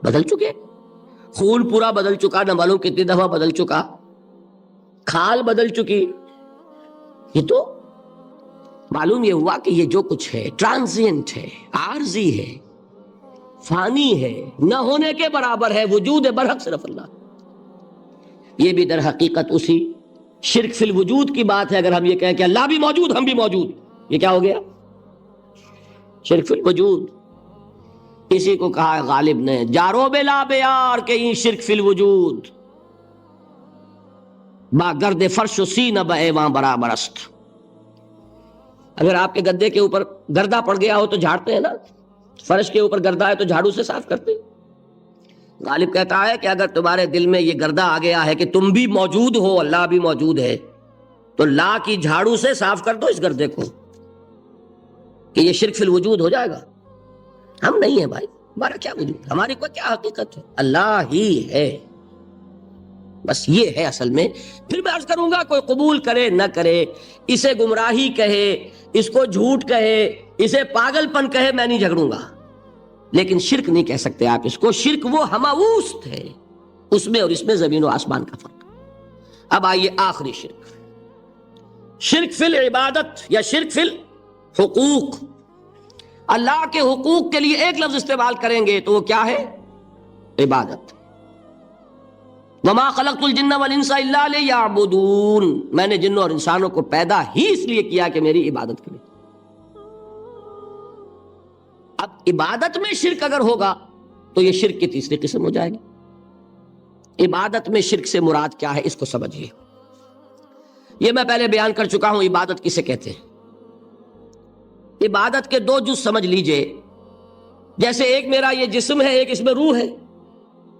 بدل چکے، خون پورا بدل چکا، نہ معلوم کتنی دفعہ بدل چکا، کھال بدل چکی۔ یہ تو معلوم یہ ہوا کہ یہ جو کچھ ہے ٹرانزینٹ ہے، عارضی ہے، فانی ہے، نہ ہونے کے برابر ہے، وجود برحق صرف اللہ۔ یہ بھی در حقیقت اسی شرک فی الوجود کی بات ہے۔ اگر ہم یہ کہیں کہ اللہ بھی موجود ہم بھی موجود، یہ کیا ہو گیا؟ شرک فی الوجود۔ اسی کو کہا ہے غالب نے جارو بلا بیار کہ این شرک فی الوجود، با گرد فرش و سینہ با ایوان برابر است۔ اگر آپ کے گدے کے اوپر گردہ پڑ گیا ہو تو جھاڑتے ہیں نا، فرش کے اوپر گردہ ہے تو جھاڑو سے صاف کرتے ہیں۔ غالب کہتا ہے کہ اگر تمہارے دل میں یہ گردہ آ گیا ہے کہ تم بھی موجود ہو، اللہ بھی موجود ہے، تو لا کی جھاڑو سے صاف کر دو اس گردے کو، کہ یہ شرک فی الوجود ہو جائے گا۔ ہم نہیں ہیں بھائی، ہمارا کیا وجود، ہماری کوئی کیا حقیقت ہے، اللہ ہی ہے، بس یہ ہے اصل میں۔ پھر میں عرض کروں گا کوئی قبول کرے نہ کرے، اسے گمراہی کہے، اس کو جھوٹ کہے، اسے پاگل پن کہے، میں نہیں جھگڑوں گا، لیکن شرک نہیں کہہ سکتے آپ اس کو۔ شرک وہ ہماوست ہے، اس میں اور اس میں زمین و آسمان کا فرق۔ اب آئیے آخری شرک، شرک فی العبادت یا شرک فی الحقوق۔ اللہ کے حقوق کے لیے ایک لفظ استعمال کریں گے تو وہ کیا ہے؟ عبادت۔ وما خلقت الجن والانس الا لیعبدون، میں نے جنوں اور انسانوں کو پیدا ہی اس لیے کیا کہ میری عبادت کریں۔ اب عبادت میں شرک اگر ہوگا تو یہ شرک کی تیسری قسم ہو جائے گی۔ عبادت میں شرک سے مراد کیا ہے اس کو سمجھیے۔ یہ میں پہلے بیان کر چکا ہوں عبادت کسے کہتے ہیں۔ عبادت کے دو جز سمجھ لیجئے، جیسے ایک میرا یہ جسم ہے، ایک اس میں روح ہے۔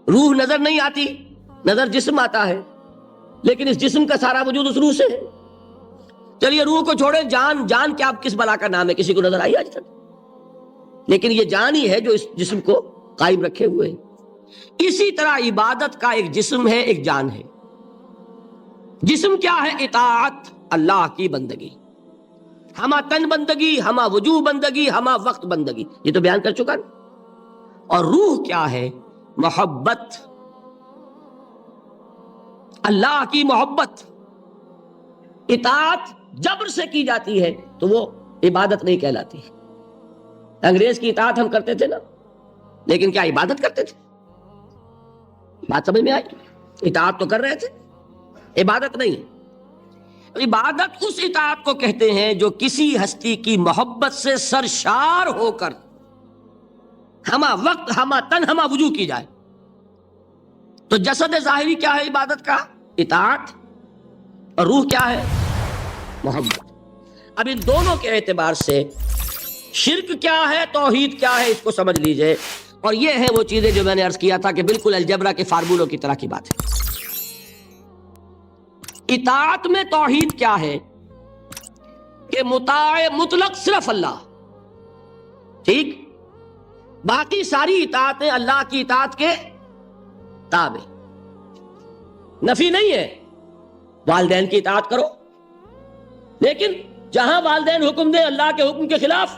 روح نظر نہیں آتی، نظر جسم آتا ہے، لیکن اس جسم کا سارا وجود اس روح سے ہے۔ چلیے روح کو چھوڑیں، جان، جان کیا کس بلا کا نام ہے، کسی کو نظر آئی آج تک؟ لیکن یہ جان ہی ہے جو اس جسم کو قائم رکھے ہوئے ہے۔ اسی طرح عبادت کا ایک جسم ہے، ایک جان ہے۔ جسم کیا ہے؟ اطاعت، اللہ کی بندگی، ہما تن بندگی، ہما وجوہ بندگی، ہما وقت بندگی، یہ تو بیان کر چکا نا۔ اور روح کیا ہے؟ محبت، اللہ کی محبت۔ اطاعت جبر سے کی جاتی ہے تو وہ عبادت نہیں کہلاتی۔ انگریز کی اطاعت ہم کرتے تھے نا، لیکن کیا عبادت کرتے تھے؟ بات سمجھ میں آئی؟ اطاعت تو کر رہے تھے، عبادت نہیں۔ عبادت اس اطاعت کو کہتے ہیں جو کسی ہستی کی محبت سے سرشار ہو کر ہما وقت، ہما تن، ہما وجوہ کی جائے۔ تو جسد ظاہری کیا ہے عبادت کا؟ اطاعت، اور روح کیا ہے؟ محبت۔ اب ان دونوں کے اعتبار سے شرک کیا ہے، توحید کیا ہے، اس کو سمجھ لیجئے۔ اور یہ ہیں وہ چیزیں جو میں نے عرض کیا تھا کہ بالکل الجبرا کے فارمولوں کی طرح کی بات ہے۔ اطاعت میں توحید کیا ہے کہ مطاع مطلق صرف اللہ، ٹھیک، باقی ساری اطاعتیں اللہ کی اطاعت کے تابع۔ نفی نہیں ہے، والدین کی اطاعت کرو، لیکن جہاں والدین حکم دیں اللہ کے حکم کے خلاف،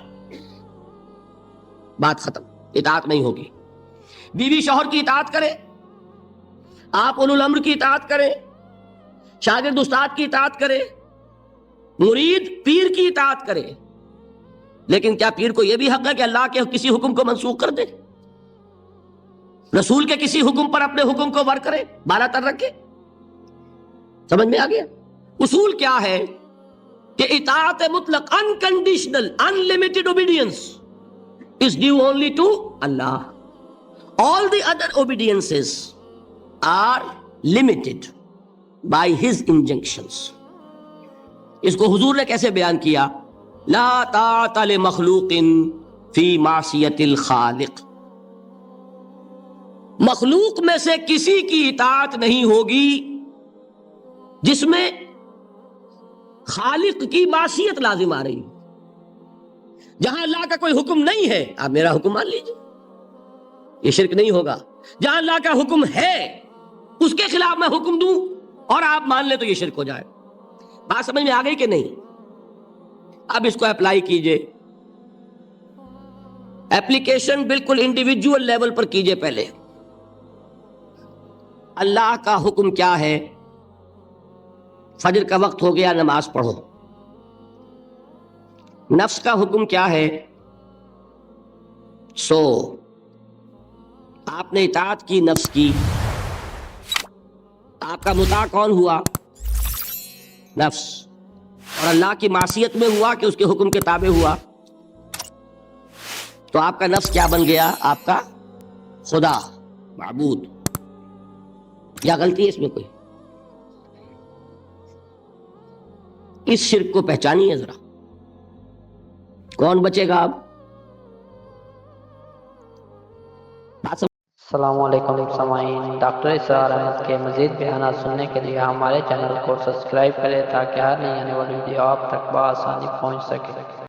بات ختم، اطاعت نہیں ہوگی۔ بیوی شوہر کی اطاعت کرے، آپ اولو الامر کی اطاعت کریں، شاگرد استاد کی اطاعت کرے، مرید پیر کی اطاعت کرے، لیکن کیا پیر کو یہ بھی حق ہے کہ اللہ کے کسی حکم کو منسوخ کر دے، رسول کے کسی حکم پر اپنے حکم کو ور کرے، بالا تر رکھے؟ سمجھ میں آ گیا؟ اصول کیا ہے کہ اطاعت مطلق unconditional unlimited obedience is due only to Allah. All the other obediences are limited by his injunctions. اس کو حضور نے کیسے بیان کیا؟ لا طاعت لمخلوق فی معصیت الخالق، مخلوق میں سے کسی کی اطاعت نہیں ہوگی جس میں خالق کی معصیت لازم آ رہی ہے۔ جہاں اللہ کا کوئی حکم نہیں ہے آپ میرا حکم مان لیجئے، یہ شرک نہیں ہوگا۔ جہاں اللہ کا حکم ہے اس کے خلاف میں حکم دوں اور آپ مان لیں تو یہ شرک ہو جائے۔ بات سمجھ میں آ گئی کہ نہیں؟ اب اس کو اپلائی کیجئے، اپلیکیشن بالکل انڈیویجول لیول پر کیجئے۔ پہلے اللہ کا حکم کیا ہے؟ فجر کا وقت ہو گیا، نماز پڑھو۔ نفس کا حکم کیا ہے؟ سو آپ نے اطاعت کی نفس کی، آپ کا مطاع کون ہوا؟ نفس۔ اور اللہ کی معصیت میں ہوا کہ اس کے حکم کے تابع ہوا، تو آپ کا نفس کیا بن گیا؟ آپ کا خدا، معبود۔ یا غلطی ہے اس میں کوئی؟ اس شرک کو پہچانیے ذرا، کون بچے گا اب؟ السلام علیکم سامعین، ڈاکٹر اسرار احمد کے مزید بیانات سننے کے لیے ہمارے چینل کو سبسکرائب کریں تاکہ ہر نئی آنے والی ویڈیو آپ تک بآسانی پہنچ سکے۔